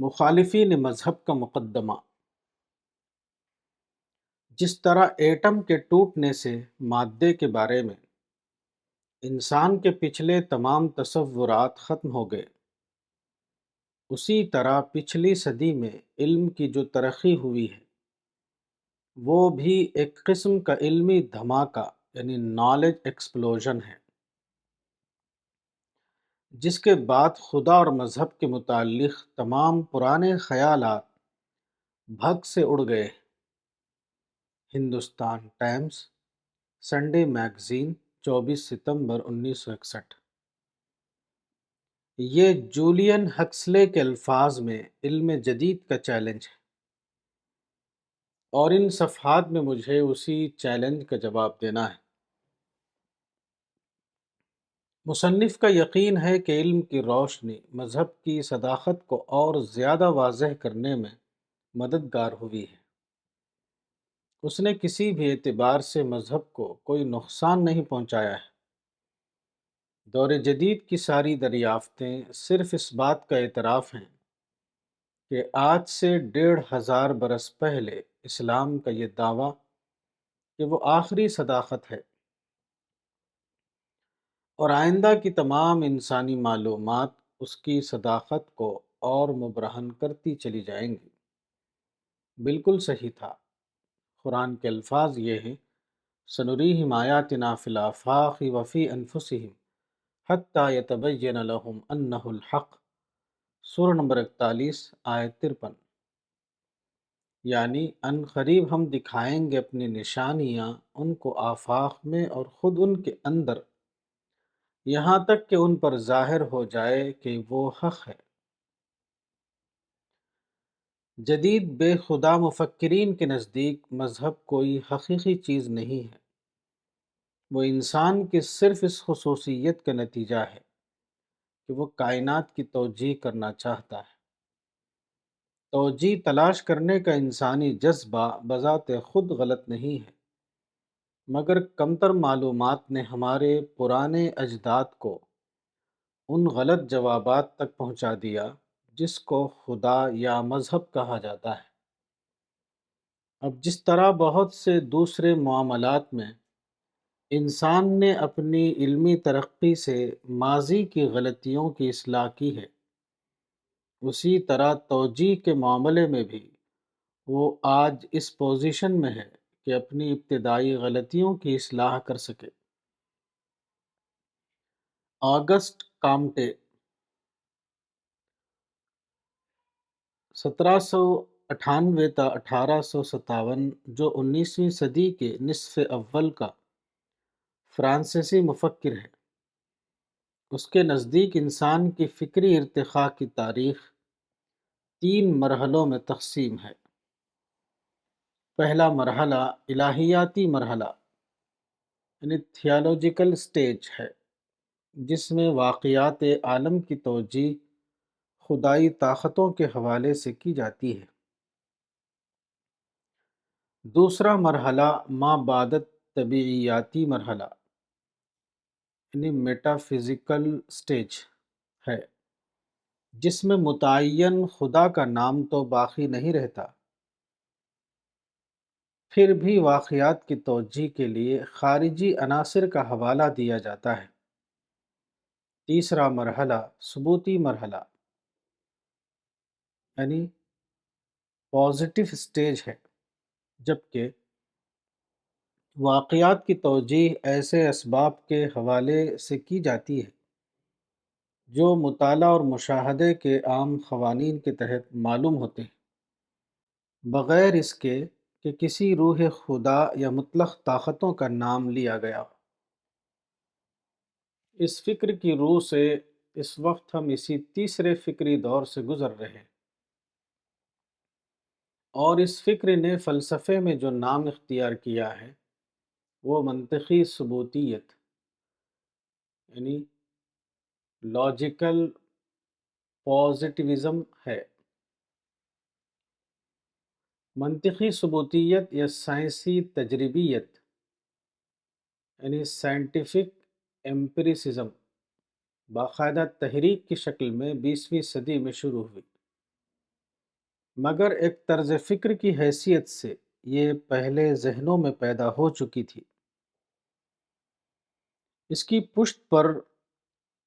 مخالفین مذہب کا مقدمہ۔ جس طرح ایٹم کے ٹوٹنے سے مادے کے بارے میں انسان کے پچھلے تمام تصورات ختم ہو گئے، اسی طرح پچھلی صدی میں علم کی جو ترقی ہوئی ہے وہ بھی ایک قسم کا علمی دھماکہ یعنی نالج ایکسپلوژن ہے، جس کے بعد خدا اور مذہب کے متعلق تمام پرانے خیالات بھگ سے اڑ گئے۔ ہندوستان ٹائمز، سنڈے میگزین، 24 ستمبر 1961۔ یہ جولین ہکسلے کے الفاظ میں علم جدید کا چیلنج ہے، اور ان صفحات میں مجھے اسی چیلنج کا جواب دینا ہے۔ مصنف کا یقین ہے کہ علم کی روشنی مذہب کی صداقت کو اور زیادہ واضح کرنے میں مددگار ہوئی ہے۔ اس نے کسی بھی اعتبار سے مذہب کو کوئی نقصان نہیں پہنچایا ہے۔ دور جدید کی ساری دریافتیں صرف اس بات کا اعتراف ہیں کہ آج سے 1500 برس پہلے اسلام کا یہ دعویٰ کہ وہ آخری صداقت ہے اور آئندہ کی تمام انسانی معلومات اس کی صداقت کو اور مبرہن کرتی چلی جائیں گی، بالکل صحیح تھا۔ قرآن کے الفاظ یہ ہیں: سنریہم آیاتنا فی الآفاق وفی انفسہم حتی یتبین لہم انہ الحق، سورہ نمبر 41 آیت 53۔ یعنی ان قریب ہم دکھائیں گے اپنی نشانیاں ان کو آفاق میں اور خود ان کے اندر، یہاں تک کہ ان پر ظاہر ہو جائے کہ وہ حق ہے۔ جدید بے خدا مفکرین کے نزدیک مذہب کوئی حقیقی چیز نہیں ہے، وہ انسان کی صرف اس خصوصیت کا نتیجہ ہے کہ وہ کائنات کی توجیہ کرنا چاہتا ہے۔ توجیہ تلاش کرنے کا انسانی جذبہ بذات خود غلط نہیں ہے، مگر کمتر معلومات نے ہمارے پرانے اجداد کو ان غلط جوابات تک پہنچا دیا جس کو خدا یا مذہب کہا جاتا ہے۔ اب جس طرح بہت سے دوسرے معاملات میں انسان نے اپنی علمی ترقی سے ماضی کی غلطیوں کی اصلاح کی ہے، اسی طرح توجیہ کے معاملے میں بھی وہ آج اس پوزیشن میں ہے کہ اپنی ابتدائی غلطیوں کی اصلاح کر سکے۔ آگسٹ کامٹے 1798 تا 1857، جو 19ویں صدی کے نصف اول کا فرانسیسی مفکر ہے، اس کے نزدیک انسان کی فکری ارتقاء کی تاریخ 3 مرحلوں میں تقسیم ہے۔ پہلا مرحلہ الہیاتی مرحلہ یعنی تھیالوجیکل سٹیج ہے، جس میں واقعات عالم کی توجیہ خدائی طاقتوں کے حوالے سے کی جاتی ہے۔ دوسرا مرحلہ ما بعد طبیعیاتی مرحلہ یعنی میٹا فزیکل سٹیج ہے، جس میں متعین خدا کا نام تو باقی نہیں رہتا، پھر بھی واقعات کی توجیہ کے لیے خارجی عناصر کا حوالہ دیا جاتا ہے۔ تیسرا مرحلہ ثبوتی مرحلہ یعنی پازیٹیو سٹیج ہے، جبکہ واقعات کی توجیہ ایسے اسباب کے حوالے سے کی جاتی ہے جو مطالعہ اور مشاہدے کے عام قوانین کے تحت معلوم ہوتے ہیں، بغیر اس کے کہ کسی روح خدا یا مطلق طاقتوں کا نام لیا گیا ہو۔ اس فکر کی روح سے اس وقت ہم اسی تیسرے فکری دور سے گزر رہے ہیں، اور اس فکر نے فلسفے میں جو نام اختیار کیا ہے وہ منطقی ثبوتیت یعنی لاجیکل پازیٹیوزم ہے۔ منطقی ثبوتیت یا سائنسی تجربیت یعنی سائنٹیفک مگر ایک طرز فکر کی حیثیت سے یہ پہلے ذہنوں میں پیدا ہو چکی تھی۔ اس کی پشت پر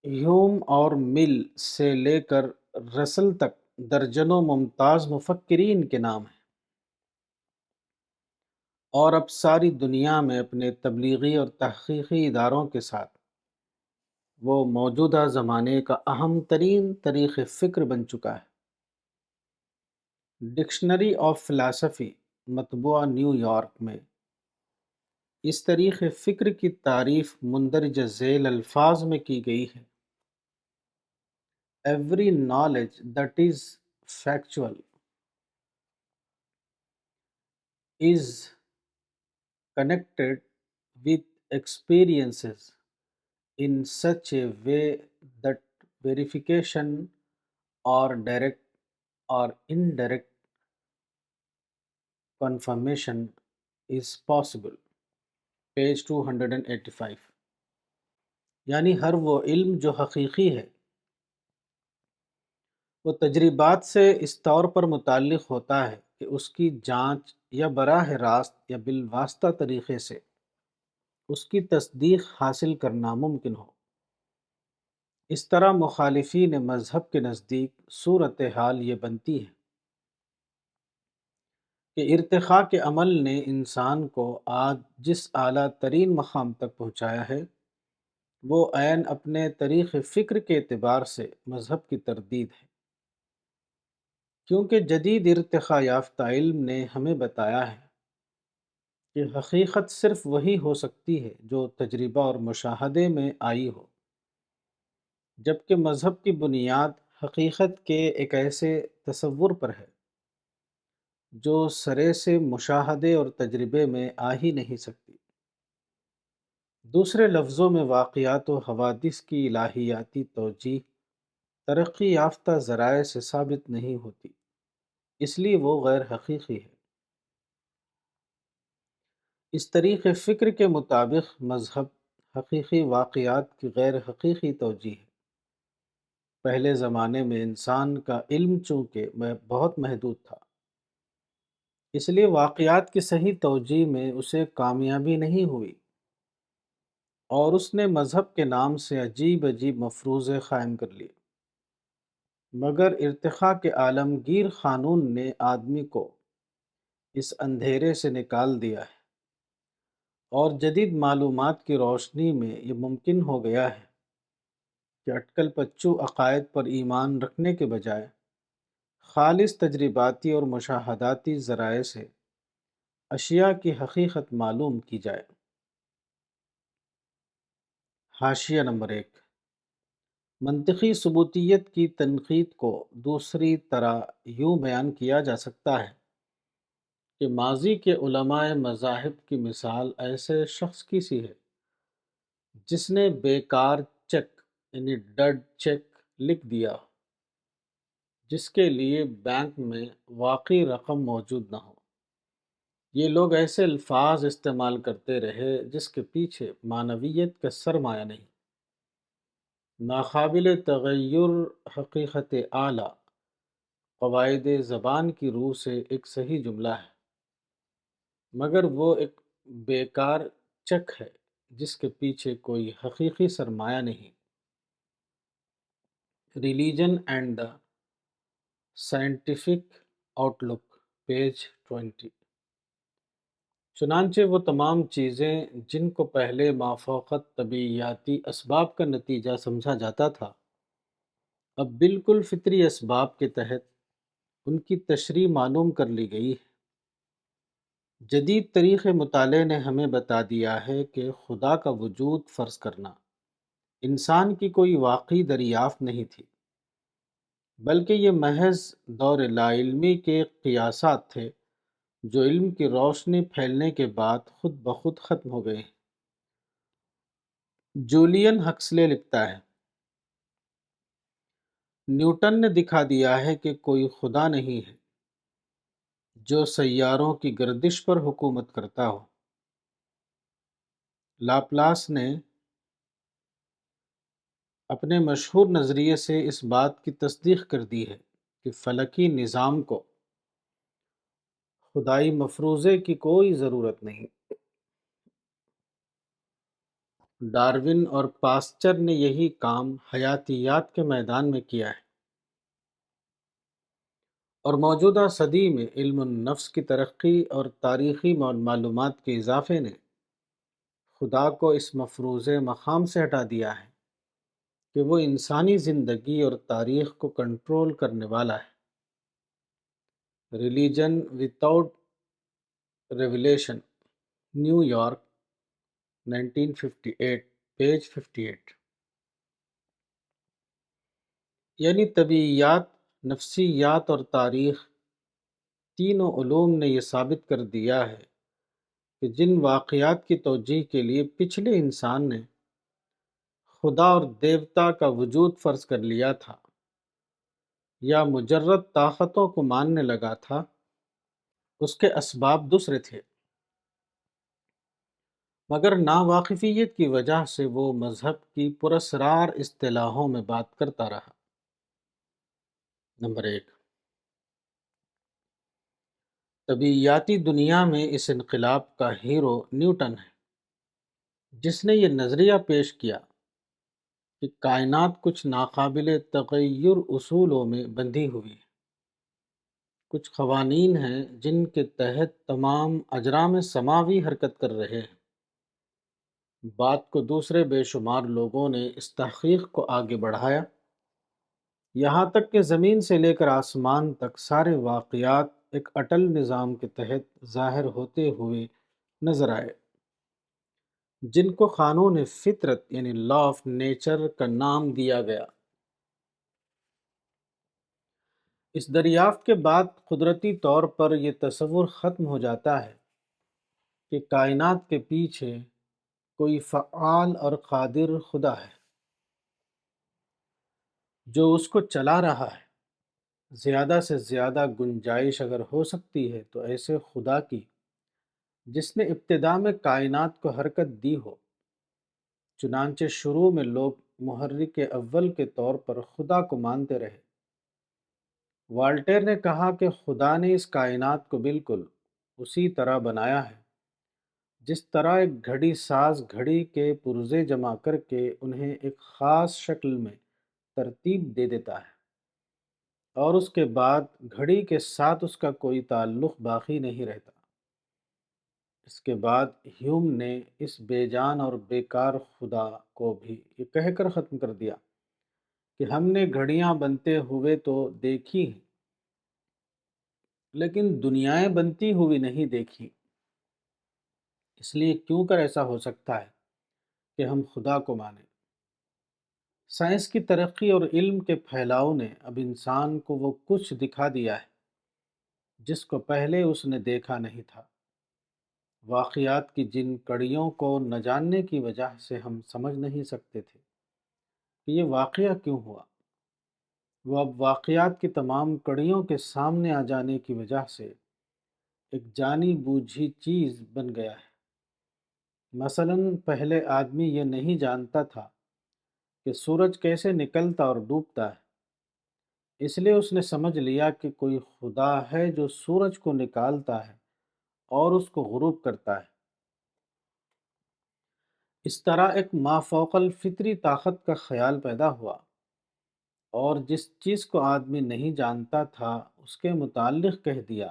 ہیوم اور مل سے لے کر رسل تک درجنوں ممتاز مفکرین کے نام ہیں، اور اب ساری دنیا میں اپنے تبلیغی اور تحقیقی اداروں کے ساتھ وہ موجودہ زمانے کا اہم ترین طریق فکر بن چکا ہے۔ ڈکشنری آف فلاسفی مطبوعہ نیو یارک میں اس طریق فکر کی تعریف مندرجہ ذیل الفاظ میں کی گئی ہے: Every knowledge that is factual is connected with experiences in such a way that verification or direct or indirect confirmation is possible. Page 285۔ یعنی ہر وہ علم جو حقیقی ہے وہ تجربات سے اس طور پر متعلق ہوتا ہے کہ اس کی جانچ یا براہ راست یا بالواسطہ طریقے سے اس کی تصدیق حاصل کرنا ممکن ہو۔ اس طرح مخالفین مذہب کے نزدیک صورتحال یہ بنتی ہے کہ ارتقاء کے عمل نے انسان کو آج جس اعلیٰ ترین مقام تک پہنچایا ہے وہ عین اپنے طریق فکر کے اعتبار سے مذہب کی تردید ہے، کیونکہ جدید ارتقاء یافتہ علم نے ہمیں بتایا ہے کہ حقیقت صرف وہی ہو سکتی ہے جو تجربہ اور مشاہدے میں آئی ہو، جبکہ مذہب کی بنیاد حقیقت کے ایک ایسے تصور پر ہے جو سرے سے مشاہدے اور تجربے میں آ ہی نہیں سکتی۔ دوسرے لفظوں میں واقعات و حوادث کی الہیاتی توجیہ ترقی یافتہ ذرائع سے ثابت نہیں ہوتی، اس لیے وہ غیر حقیقی ہے۔ اس طریق فکر کے مطابق مذہب حقیقی واقعات کی غیر حقیقی توجیہ ہے۔ پہلے زمانے میں انسان کا علم چونکہ بہت محدود تھا، اس لیے واقعات کی صحیح توجیہ میں اسے کامیابی نہیں ہوئی، اور اس نے مذہب کے نام سے عجیب عجیب مفروضے قائم کر لیے۔ مگر ارتقاء کے عالمگیر قانون نے آدمی کو اس اندھیرے سے نکال دیا ہے، اور جدید معلومات کی روشنی میں یہ ممکن ہو گیا ہے کہ اٹکل پچو عقائد پر ایمان رکھنے کے بجائے خالص تجرباتی اور مشاہداتی ذرائع سے اشیاء کی حقیقت معلوم کی جائے۔ حاشیہ نمبر 1۔ منطقی ثبوتیت کی تنقید کو دوسری طرح یوں بیان کیا جا سکتا ہے کہ ماضی کے علماء مذاہب کی مثال ایسے شخص کی سی ہے جس نے بیکار چیک یعنی ڈڈ چیک لکھ دیا جس کے لیے بینک میں واقعی رقم موجود نہ ہو۔ یہ لوگ ایسے الفاظ استعمال کرتے رہے جس کے پیچھے معنویت کا سرمایہ نہیں۔ ناقابل تغیر حقیقت اعلیٰ قواعد زبان کی روح سے ایک صحیح جملہ ہے، مگر وہ ایک بیکار چک ہے جس کے پیچھے کوئی حقیقی سرمایہ نہیں۔ Religion and the scientific outlook, page 20۔ چنانچہ وہ تمام چیزیں جن کو پہلے مافوقت طبیعیاتی اسباب کا نتیجہ سمجھا جاتا تھا، اب بالکل فطری اسباب کے تحت ان کی تشریح معلوم کر لی گئی ہے۔ جدید طریق مطالعے نے ہمیں بتا دیا ہے کہ خدا کا وجود فرض کرنا انسان کی کوئی واقعی دریافت نہیں تھی، بلکہ یہ محض دور لا علمی کے قیاسات تھے جو علم کی روشنی پھیلنے کے بعد خود بخود ختم ہو گئے ہیں۔ جولین ہکسلے لکھتا ہے، نیوٹن نے دکھا دیا ہے کہ کوئی خدا نہیں ہے جو سیاروں کی گردش پر حکومت کرتا ہو۔ لاپلاس نے اپنے مشہور نظریے سے اس بات کی تصدیق کر دی ہے کہ فلکی نظام کو خدائی مفروضے کی کوئی ضرورت نہیں۔ ڈارون اور پاسچر نے یہی کام حیاتیات کے میدان میں کیا ہے، اور موجودہ صدی میں علم النفس کی ترقی اور تاریخی معلومات کے اضافے نے خدا کو اس مفروضے مقام سے ہٹا دیا ہے کہ وہ انسانی زندگی اور تاریخ کو کنٹرول کرنے والا ہے۔ Religion without revelation, new York, 1958، page 58۔ یعنی طبیعیات، نفسیات اور تاریخ، تینوں علوم نے یہ ثابت کر دیا ہے کہ جن واقعات کی توجیہ کے لیے پچھلے انسان نے خدا اور دیوتا کا وجود فرض کر لیا تھا یا مجرد طاقتوں کو ماننے لگا تھا، اس کے اسباب دوسرے تھے، مگر ناواقفیت کی وجہ سے وہ مذہب کی پراسرار اصطلاحوں میں بات کرتا رہا۔ نمبر 1، طبیعیاتی دنیا میں اس انقلاب کا ہیرو نیوٹن ہے، جس نے یہ نظریہ پیش کیا کہ کائنات کچھ ناقابل تغیر اصولوں میں بندھی ہوئی ہے۔ کچھ قوانین ہیں جن کے تحت تمام اجرام سماوی حرکت کر رہے ہیں۔ بات کو دوسرے بے شمار لوگوں نے اس تحقیق کو آگے بڑھایا، یہاں تک کہ زمین سے لے کر آسمان تک سارے واقعات ایک اٹل نظام کے تحت ظاہر ہوتے ہوئے نظر آئے، جن کو قانون فطرت یعنی لا آف نیچر کا نام دیا گیا۔ اس دریافت کے بعد قدرتی طور پر یہ تصور ختم ہو جاتا ہے کہ کائنات کے پیچھے کوئی فعال اور قادر خدا ہے جو اس کو چلا رہا ہے۔ زیادہ سے زیادہ گنجائش اگر ہو سکتی ہے تو ایسے خدا کی جس نے ابتدا میں کائنات کو حرکت دی ہو۔ چنانچہ شروع میں لوگ محرک اول کے طور پر خدا کو مانتے رہے۔ والٹیر نے کہا کہ خدا نے اس کائنات کو بالکل اسی طرح بنایا ہے جس طرح ایک گھڑی ساز گھڑی کے پرزے جمع کر کے انہیں ایک خاص شکل میں ترتیب دے دیتا ہے، اور اس کے بعد گھڑی کے ساتھ اس کا کوئی تعلق باقی نہیں رہتا۔ اس کے بعد ہیوم نے اس بے جان اور بیکار خدا کو بھی یہ کہہ کر ختم کر دیا کہ ہم نے گھڑیاں بنتے ہوئے تو دیکھی ہیں، لیکن دنیائیں بنتی ہوئی نہیں دیکھی۔ اس لیے کیوں کر ایسا ہو سکتا ہے کہ ہم خدا کو مانیں؟ سائنس کی ترقی اور علم کے پھیلاؤ نے اب انسان کو وہ کچھ دکھا دیا ہے جس کو پہلے اس نے دیکھا نہیں تھا۔ واقعات کی جن کڑیوں کو نہ جاننے کی وجہ سے ہم سمجھ نہیں سکتے تھے کہ یہ واقعہ کیوں ہوا، وہ اب واقعات کی تمام کڑیوں کے سامنے آ جانے کی وجہ سے ایک جانی بوجھی چیز بن گیا ہے۔ مثلاً پہلے آدمی یہ نہیں جانتا تھا کہ سورج کیسے نکلتا اور ڈوبتا ہے، اس لیے اس نے سمجھ لیا کہ کوئی خدا ہے جو سورج کو نکالتا ہے اور اس کو غروب کرتا ہے۔ اس طرح ایک مافوق الفطری طاقت کا خیال پیدا ہوا، اور جس چیز کو آدمی نہیں جانتا تھا اس کے متعلق کہہ دیا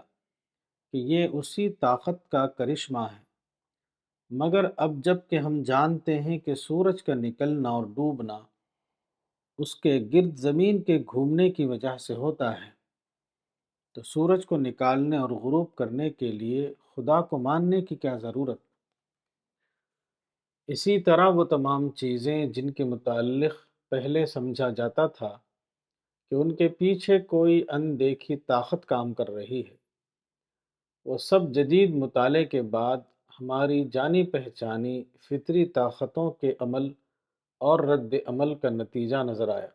کہ یہ اسی طاقت کا کرشمہ ہے۔ مگر اب جب کہ ہم جانتے ہیں کہ سورج کا نکلنا اور ڈوبنا اس کے گرد زمین کے گھومنے کی وجہ سے ہوتا ہے، تو سورج کو نکالنے اور غروب کرنے کے لیے خدا کو ماننے کی کیا ضرورت؟ اسی طرح وہ تمام چیزیں جن کے متعلق پہلے سمجھا جاتا تھا کہ ان کے پیچھے کوئی اندیکھی طاقت کام کر رہی ہے، وہ سب جدید مطالعے کے بعد ہماری جانی پہچانی فطری طاقتوں کے عمل اور رد عمل کا نتیجہ نظر آیا۔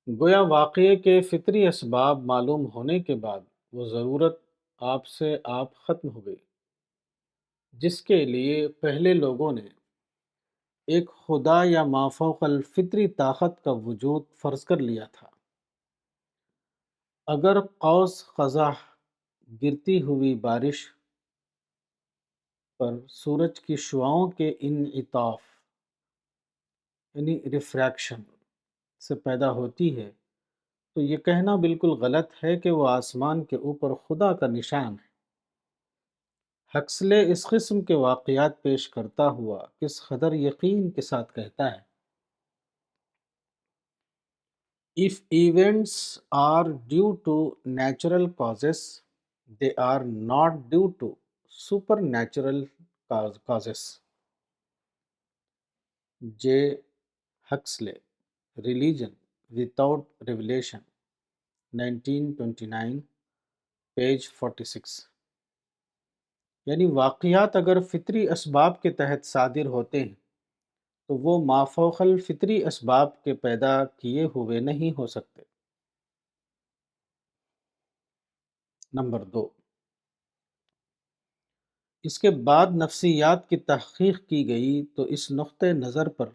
گویا واقعے کے فطری اسباب معلوم ہونے کے بعد وہ ضرورت آپ سے آپ ختم ہو گئی جس کے لیے پہلے لوگوں نے ایک خدا یا مافوق الفطری طاقت کا وجود فرض کر لیا تھا۔ اگر قوس قزح گرتی ہوئی بارش پر سورج کی شعاؤں کے انعطاف یعنی ریفریکشن سے پیدا ہوتی ہے تو یہ کہنا بالکل غلط ہے کہ وہ آسمان کے اوپر خدا کا نشان ہے۔ ہکسلے اس قسم کے واقعات پیش کرتا ہوا کس قدر یقین کے ساتھ کہتا ہے: If events are due to natural causes, they are not due to supernatural causes. J Huxley, religion without revelation, 1929، page 46۔ یعنی واقعات اگر فطری اسباب کے تحت صادر ہوتے ہیں تو وہ مافوق الفطری اسباب کے پیدا کیے ہوئے نہیں ہو سکتے۔ نمبر 2، اس کے بعد نفسیات کی تحقیق کی گئی تو اس نقطہ نظر پر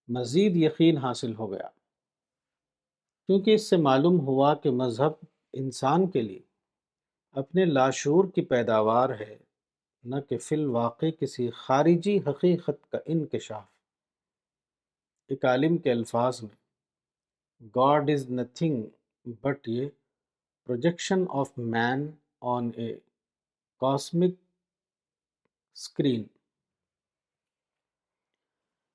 مزید یقین حاصل ہو گیا، کیونکہ اس سے معلوم ہوا کہ مذہب انسان کے لیے اپنے لاشعور کی پیداوار ہے، نہ کہ فی الواقع کسی خارجی حقیقت کا انکشاف۔ ایک عالم کے الفاظ میں God is nothing but a projection of man on a cosmic screen،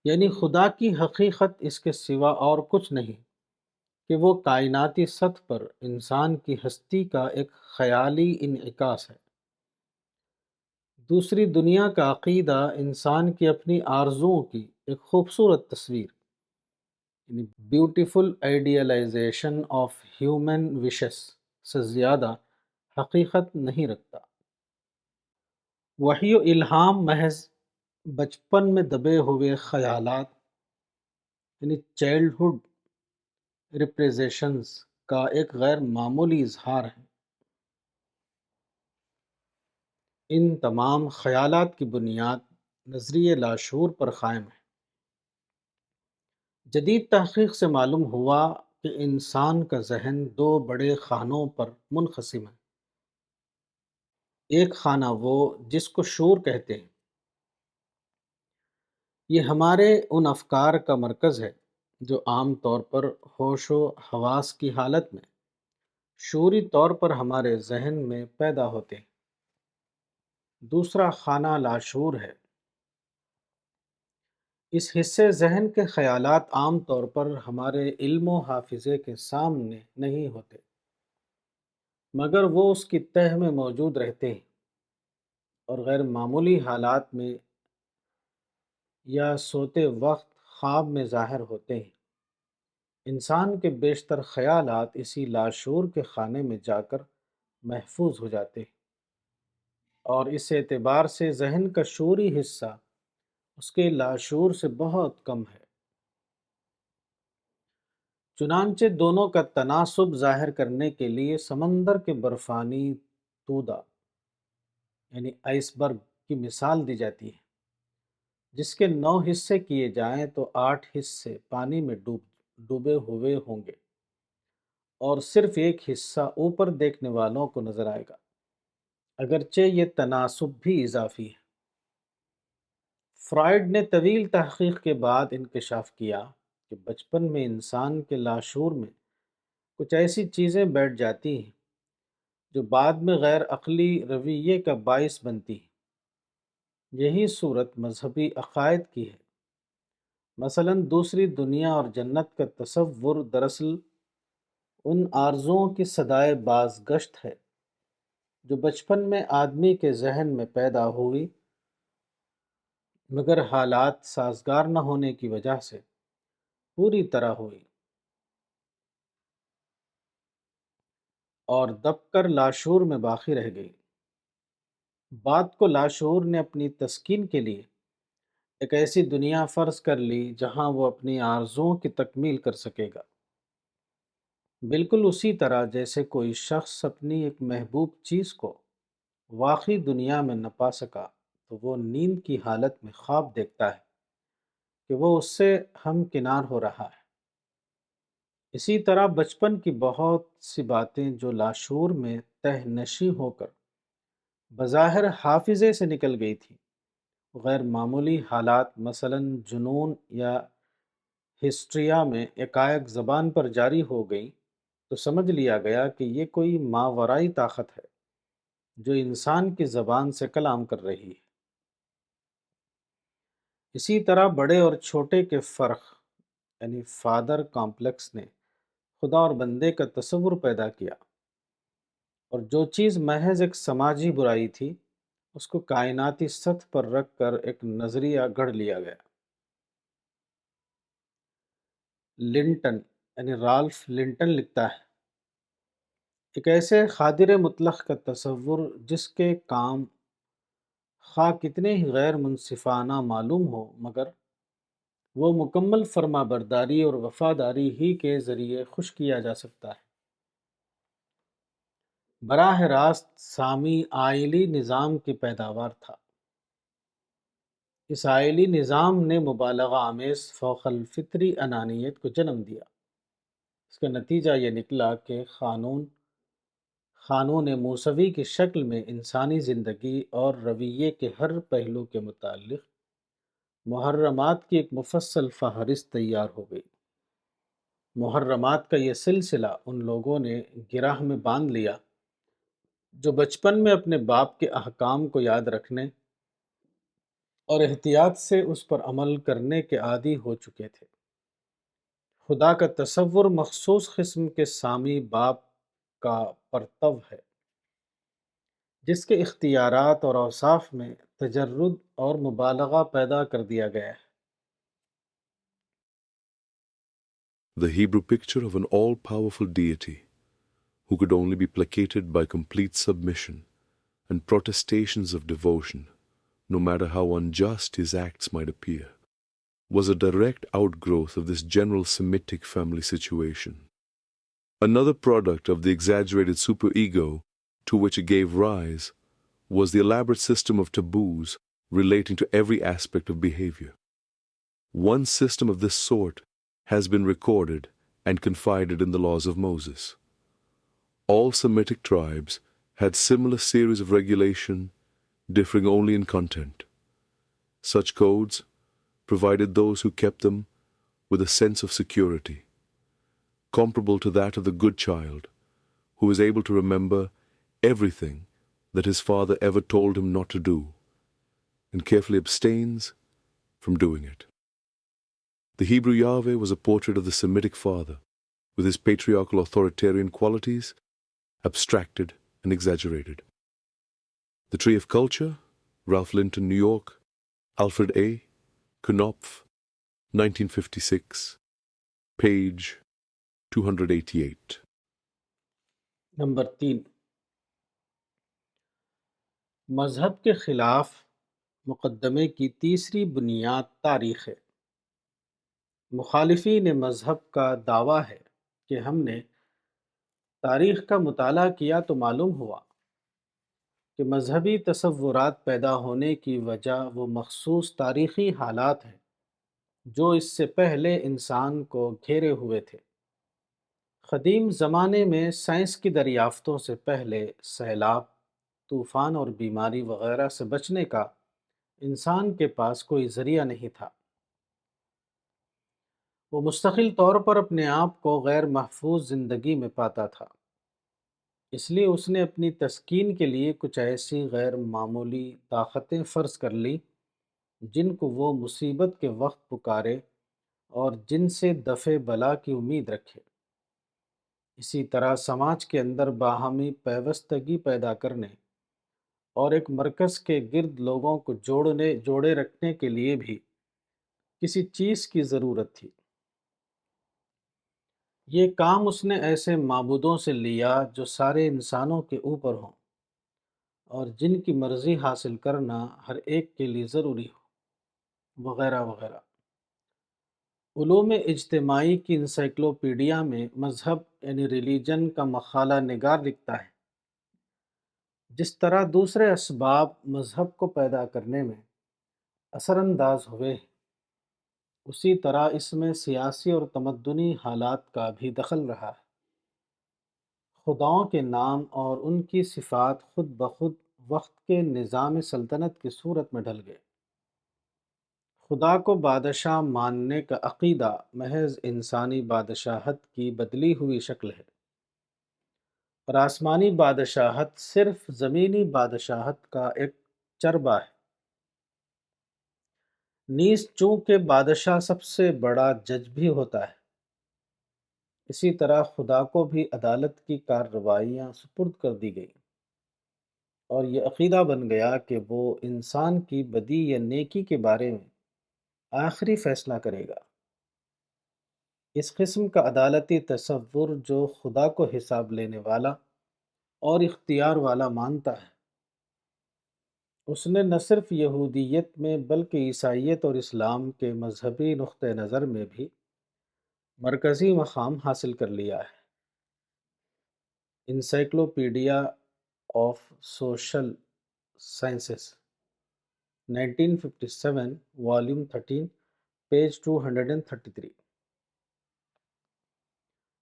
یعنی خدا کی حقیقت اس کے سوا اور کچھ نہیں کہ وہ کائناتی سطح پر انسان کی ہستی کا ایک خیالی انعکاس ہے۔ دوسری دنیا کا عقیدہ انسان کی اپنی آرزوؤں کی ایک خوبصورت تصویر، یعنی بیوٹیفل آئیڈیلائزیشن آف ہیومن وشز سے زیادہ حقیقت نہیں رکھتا۔ وحی و الہام محض بچپن میں دبے ہوئے خیالات، یعنی چائلڈہڈ ریپریزنٹیشنز کا ایک غیر معمولی اظہار ہے۔ ان تمام خیالات کی بنیاد نظریہ لاشعور پر قائم ہے۔ جدید تحقیق سے معلوم ہوا کہ انسان کا ذہن دو بڑے خانوں پر منقسم ہے۔ ایک خانہ وہ جس کو شعور کہتے ہیں، یہ ہمارے ان افکار کا مرکز ہے جو عام طور پر ہوش و حواس کی حالت میں شعوری طور پر ہمارے ذہن میں پیدا ہوتے ہیں۔ دوسرا خانہ لاشعور ہے۔ اس حصے ذہن کے خیالات عام طور پر ہمارے علم و حافظے کے سامنے نہیں ہوتے، مگر وہ اس کی تہہ میں موجود رہتے ہیں اور غیر معمولی حالات میں یا سوتے وقت خواب میں ظاہر ہوتے ہیں۔ انسان کے بیشتر خیالات اسی لاشعور کے خانے میں جا کر محفوظ ہو جاتے ہیں، اور اس اعتبار سے ذہن کا شعوری حصہ اس کے لاشعور سے بہت کم ہے۔ چنانچہ دونوں کا تناسب ظاہر کرنے کے لیے سمندر کے برفانی تودہ یعنی آئس برگ کی مثال دی جاتی ہے، جس کے 9 حصے کیے جائیں تو 8 حصے پانی میں ڈوبے ہوئے ہوں گے اور صرف ایک حصہ اوپر دیکھنے والوں کو نظر آئے گا، اگرچہ یہ تناسب بھی اضافی ہے۔ فرائیڈ نے طویل تحقیق کے بعد انکشاف کیا کہ بچپن میں انسان کے لاشعور میں کچھ ایسی چیزیں بیٹھ جاتی ہیں جو بعد میں غیر عقلی رویے کا باعث بنتی ہیں۔ یہی صورت مذہبی عقائد کی ہے۔ مثلاً دوسری دنیا اور جنت کا تصور دراصل ان آرزوؤں کی صدائے بازگشت ہے جو بچپن میں آدمی کے ذہن میں پیدا ہوئی، مگر حالات سازگار نہ ہونے کی وجہ سے پوری طرح ہوئی اور دب کر لاشعور میں باقی رہ گئی۔ بات کو لاشعور نے اپنی تسکین کے لیے ایک ایسی دنیا فرض کر لی جہاں وہ اپنی آرزوؤں کی تکمیل کر سکے گا، بالکل اسی طرح جیسے کوئی شخص اپنی ایک محبوب چیز کو واقعی دنیا میں نہ پا سکا تو وہ نیند کی حالت میں خواب دیکھتا ہے کہ وہ اس سے ہمکنار ہو رہا ہے۔ اسی طرح بچپن کی بہت سی باتیں جو لاشعور میں تہ نشیں ہو کر بظاہر حافظے سے نکل گئی تھی، غیر معمولی حالات مثلاً جنون یا ہسٹریا میں یکایک زبان پر جاری ہو گئیں، تو سمجھ لیا گیا کہ یہ کوئی ماورائی طاقت ہے جو انسان کی زبان سے کلام کر رہی ہے۔ اسی طرح بڑے اور چھوٹے کے فرق یعنی فادر کمپلیکس نے خدا اور بندے کا تصور پیدا کیا، اور جو چیز محض ایک سماجی برائی تھی اس کو کائناتی سطح پر رکھ کر ایک نظریہ گھڑ لیا گیا۔ لنٹن یعنی رالف لنٹن لکھتا ہے، ایک ایسے قادر مطلق کا تصور جس کے کام خواہ کتنے ہی غیر منصفانہ معلوم ہو مگر وہ مکمل فرما برداری اور وفاداری ہی کے ذریعے خوش کیا جا سکتا ہے۔ براہ راست سامی آئلی نظام کی پیداوار تھا۔ اس آئلی نظام نے مبالغہ آمیز فوق الفطری انانیت کو جنم دیا۔ اس کا نتیجہ یہ نکلا کہ قانون موسوی کی شکل میں انسانی زندگی اور رویے کے ہر پہلو کے متعلق محرمات کی ایک مفصل فہرست تیار ہو گئی۔ محرمات کا یہ سلسلہ ان لوگوں نے گرہ میں باندھ لیا جو بچپن میں اپنے باپ کے احکام کو یاد رکھنے اور احتیاط سے اس پر عمل کرنے کے عادی ہو چکے تھے۔ خدا کا تصور مخصوص قسم کے سامی باپ کا پرتو ہے جس کے اختیارات اور اوصاف میں تجرد اور مبالغہ پیدا کر دیا گیا ہے۔ The Hebrew picture of an all-powerful deity who could only be placated by complete submission and protestations of devotion, no matter how unjust his acts might appear, was a direct outgrowth of this general Semitic family situation. Another product of the exaggerated superego to which it gave rise was the elaborate system of taboos relating to every aspect of behavior. One system of this sort has been recorded and confided in the laws of Moses. All Semitic tribes had similar series of regulation, differing only in content. Such codes provided those who kept them with a sense of security, comparable to that of the good child, who is able to remember everything that his father ever told him not to do, and carefully abstains from doing it. The Hebrew Yahweh was a portrait of the Semitic father, with his patriarchal authoritarian qualities abstracted and exaggerated. The Tree of Culture, Ralph Linton, New York, Alfred A. Knopf, 1956, page 288. Number 3، مذہب کے خلاف مقدمے کی تیسری بنیاد تاریخ ہے۔ مخالفین مذہب کا دعویٰ ہے کہ ہم نے تاریخ کا مطالعہ کیا تو معلوم ہوا کہ مذہبی تصورات پیدا ہونے کی وجہ وہ مخصوص تاریخی حالات ہیں جو اس سے پہلے انسان کو گھیرے ہوئے تھے۔ قدیم زمانے میں سائنس کی دریافتوں سے پہلے سیلاب، طوفان اور بیماری وغیرہ سے بچنے کا انسان کے پاس کوئی ذریعہ نہیں تھا۔ وہ مستقل طور پر اپنے آپ کو غیر محفوظ زندگی میں پاتا تھا، اس لیے اس نے اپنی تسکین کے لیے کچھ ایسی غیر معمولی طاقتیں فرض کر لی جن کو وہ مصیبت کے وقت پکارے اور جن سے دفع بلا کی امید رکھے۔ اسی طرح سماج کے اندر باہمی پیوستگی پیدا کرنے اور ایک مرکز کے گرد لوگوں کو جوڑے رکھنے کے لیے بھی کسی چیز کی ضرورت تھی۔ یہ کام اس نے ایسے معبودوں سے لیا جو سارے انسانوں کے اوپر ہوں اور جن کی مرضی حاصل کرنا ہر ایک کے لیے ضروری ہو، وغیرہ وغیرہ۔ علوم اجتماعی کی انسائکلوپیڈیا میں مذہب یعنی ریلیجن کا مقالہ نگار لکھتا ہے، جس طرح دوسرے اسباب مذہب کو پیدا کرنے میں اثر انداز ہوئے ہیں، اسی طرح اس میں سیاسی اور تمدنی حالات کا بھی دخل رہا ہے۔ خداؤں کے نام اور ان کی صفات خود بخود وقت کے نظام سلطنت کی صورت میں ڈھل گئے۔ خدا کو بادشاہ ماننے کا عقیدہ محض انسانی بادشاہت کی بدلی ہوئی شکل ہے، اور آسمانی بادشاہت صرف زمینی بادشاہت کا ایک چربا ہے۔ نیز چونکہ بادشاہ سب سے بڑا جج بھی ہوتا ہے، اسی طرح خدا کو بھی عدالت کی کارروائیاں سپرد کر دی گئیں، اور یہ عقیدہ بن گیا کہ وہ انسان کی بدی یا نیکی کے بارے میں آخری فیصلہ کرے گا۔ اس قسم کا عدالتی تصور جو خدا کو حساب لینے والا اور اختیار والا مانتا ہے، اس نے نہ صرف یہودیت میں بلکہ عیسائیت اور اسلام کے مذہبی نقطہ نظر میں بھی مرکزی مقام حاصل کر لیا ہے۔ Encyclopedia of social sciences 1957 volume 13 page 233۔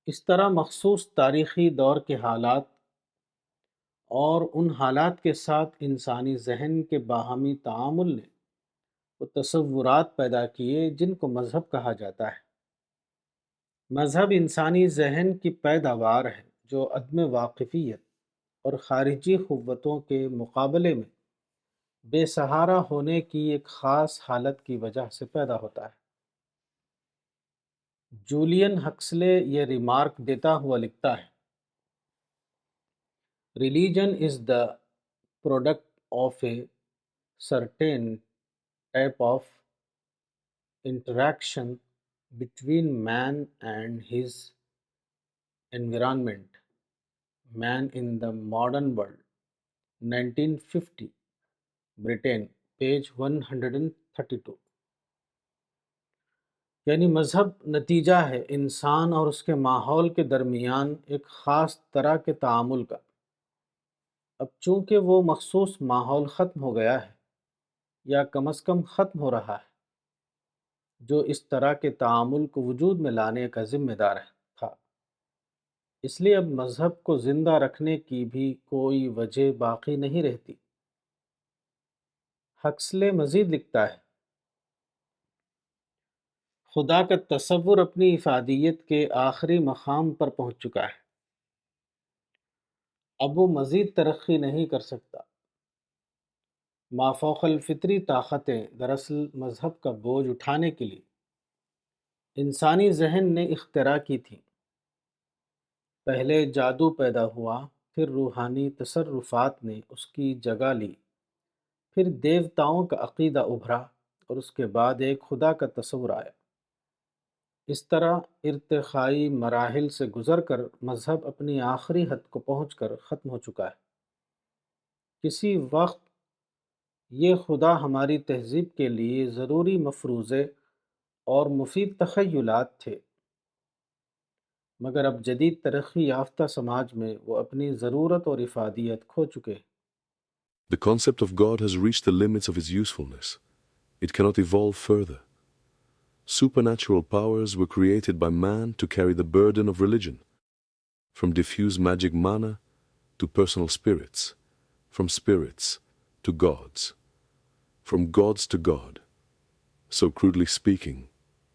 اس طرح مخصوص تاریخی دور کے حالات اور ان حالات کے ساتھ انسانی ذہن کے باہمی تعامل نے وہ تصورات پیدا کیے جن کو مذہب کہا جاتا ہے۔ مذہب انسانی ذہن کی پیداوار ہے جو عدم واقفیت اور خارجی قوتوں کے مقابلے میں بے سہارا ہونے کی ایک خاص حالت کی وجہ سے پیدا ہوتا ہے۔ جولین ہکسلے یہ ریمارک دیتا ہوا لکھتا ہے، Religion is the product of a certain type of interaction between man and his environment. Man in the Modern World 1950 Britain page 132۔ یعنی مذہب نتیجہ ہے انسان اور اس کے ماحول کے درمیان ایک خاص طرح کے تعامل کا۔ اب چونکہ وہ مخصوص ماحول ختم ہو گیا ہے، یا کم از کم ختم ہو رہا ہے، جو اس طرح کے تعامل کو وجود میں لانے کا ذمہ دار تھا، اس لیے اب مذہب کو زندہ رکھنے کی بھی کوئی وجہ باقی نہیں رہتی۔ ہکسلے مزید لکھتا ہے، خدا کا تصور اپنی افادیت کے آخری مقام پر پہنچ چکا ہے، اب وہ مزید ترقی نہیں کر سکتا۔ مافوق الفطری طاقتیں دراصل مذہب کا بوجھ اٹھانے کے لیے انسانی ذہن نے اختراع کی تھیں۔ پہلے جادو پیدا ہوا، پھر روحانی تصرفات نے اس کی جگہ لی، پھر دیوتاؤں کا عقیدہ ابھرا، اور اس کے بعد ایک خدا کا تصور آیا۔ اس طرح ارتقائی مراحل سے گزر کر مذہب اپنی آخری حد کو پہنچ کر ختم ہو چکا ہے۔ کسی وقت یہ خدا ہماری تہذیب کے لیے ضروری مفروضے اور مفید تخیلات تھے، مگر اب جدید ترقی یافتہ سماج میں وہ اپنی ضرورت اور افادیت کھو چکے ہیں۔ The concept of God has reached the limits of its usefulness. It cannot evolve further. Supernatural powers were created by man to carry the burden of religion, from diffuse magic manna to personal spirits, from spirits to gods, from gods to God. So crudely speaking,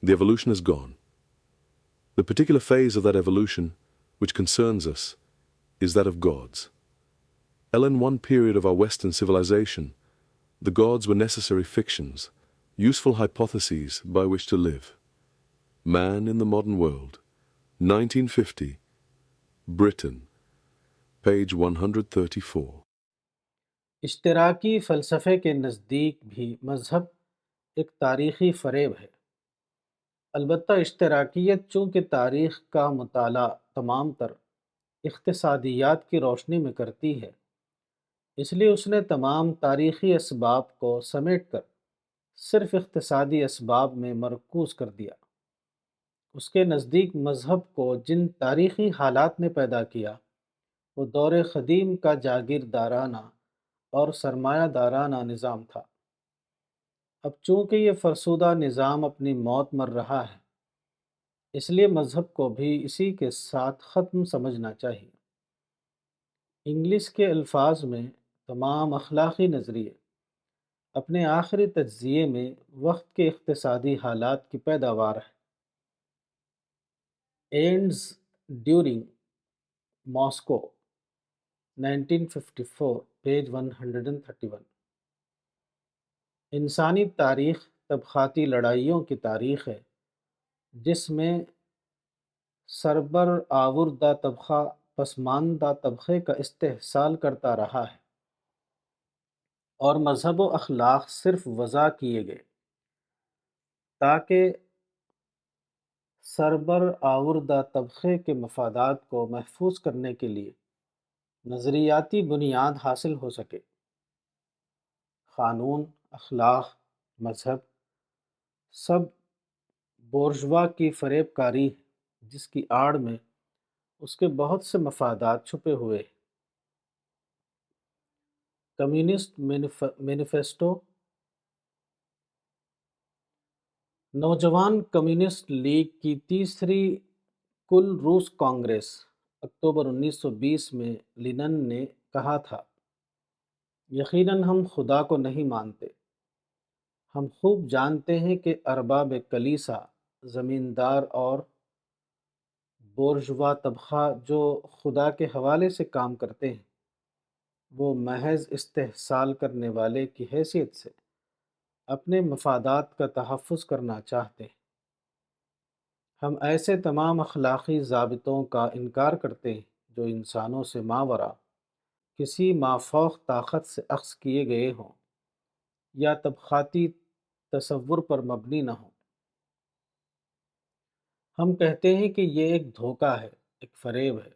the evolution is gone. The particular phase of that evolution which concerns us is that of gods. In one period of our Western civilization, the gods were necessary fictions, useful hypotheses by which to live. Man in the Modern World, 1950, Britain, page 134۔ اشتراکی فلسفے کے نزدیک بھی مذہب ایک تاریخی فریب ہے۔ البتہ اشتراکیت چونکہ تاریخ کا مطالعہ تمام تر اقتصادیات کی روشنی میں کرتی ہے، اس لیے اس نے تمام تاریخی اسباب کو سمیٹ کر صرف اقتصادی اسباب میں مرکوز کر دیا۔ اس کے نزدیک مذہب کو جن تاریخی حالات نے پیدا کیا، وہ دور قدیم کا جاگیردارانہ اور سرمایہ دارانہ نظام تھا۔ اب چونکہ یہ فرسودہ نظام اپنی موت مر رہا ہے، اس لیے مذہب کو بھی اسی کے ساتھ ختم سمجھنا چاہیے۔ انگلش کے الفاظ میں تمام اخلاقی نظریے اپنے آخری تجزیے میں وقت کے اقتصادی حالات کی پیداوار ہے۔ Ends during Moscow 1954 page 131۔ انسانی تاریخ طبقاتی لڑائیوں کی تاریخ ہے جس میں سربرآوردہ طبقہ پسماندہ طبقے کا استحصال کرتا رہا ہے، اور مذہب و اخلاق صرف وضع کیے گئے تاکہ سربرآوردہ طبقے کے مفادات کو محفوظ کرنے کے لیے نظریاتی بنیاد حاصل ہو سکے۔ قانون، اخلاق، مذہب سب بورژوا کی فریب کاری ہے جس کی آڑ میں اس کے بہت سے مفادات چھپے ہوئے ہیں۔ Communist manifesto. نوجوان کمیونسٹ لیگ کی تیسری کل روس کانگریس اکتوبر 1920 میں لینن نے کہا تھا، یقیناً ہم خدا کو نہیں مانتے، ہم خوب جانتے ہیں کہ ارباب کلیسا، زمیندار اور بورژوا طبقہ جو خدا کے حوالے سے کام کرتے ہیں، وہ محض استحصال کرنے والے کی حیثیت سے اپنے مفادات کا تحفظ کرنا چاہتے ہیں۔ ہم ایسے تمام اخلاقی ضابطوں کا انکار کرتے ہیں جو انسانوں سے ماوراء کسی مافوق طاقت سے اخذ کیے گئے ہوں یا طبقاتی تصور پر مبنی نہ ہوں۔ ہم کہتے ہیں کہ یہ ایک دھوکہ ہے، ایک فریب ہے،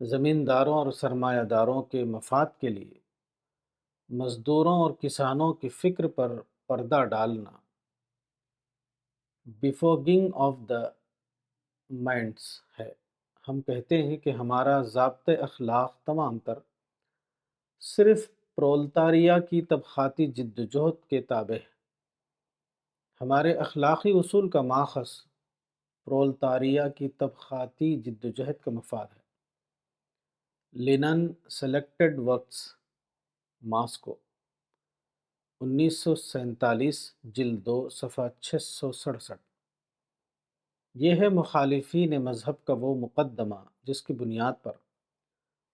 زمینداروں اور سرمایہ داروں کے مفاد کے لیے مزدوروں اور کسانوں کی فکر پر پردہ ڈالنا، بیفوگنگ آف دا مائنڈس ہے۔ ہم کہتے ہیں کہ ہمارا ضابطۂ اخلاق تمام تر صرف پرولتاریہ کی طبقاتی جدوجہد کے تابع ہے۔ ہمارے اخلاقی اصول کا ماخذ پرولتاریہ کی طبقاتی جدوجہد کا مفاد ہے۔ لینن سلیکٹڈ ورکس، ماسکو، 1947، جلد 2، صفحہ 667۔ یہ ہے مخالفین مذہب کا وہ مقدمہ جس کی بنیاد پر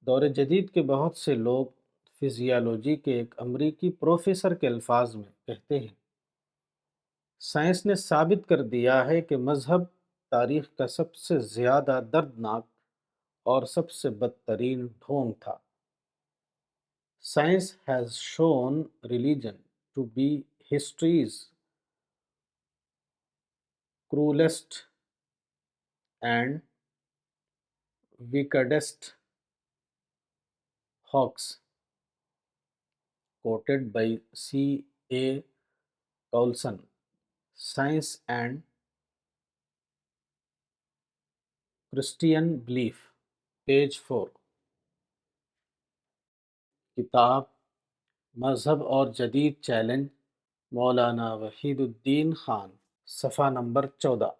دور جدید کے بہت سے لوگ فزیالوجی کے ایک امریکی پروفیسر کے الفاظ میں کہتے ہیں، سائنس نے ثابت کر دیا ہے کہ مذہب تاریخ کا سب سے زیادہ دردناک اور سب سے بدترین ڈھونگ تھا۔ Science has shown religion to be history's cruelest and wickedest hoax, quoted by C. A. Coulson, Science and Christian Belief، page 4۔ کتاب مذہب اور جدید چیلنج، مولانا وحید الدین خان، صفحہ نمبر 14۔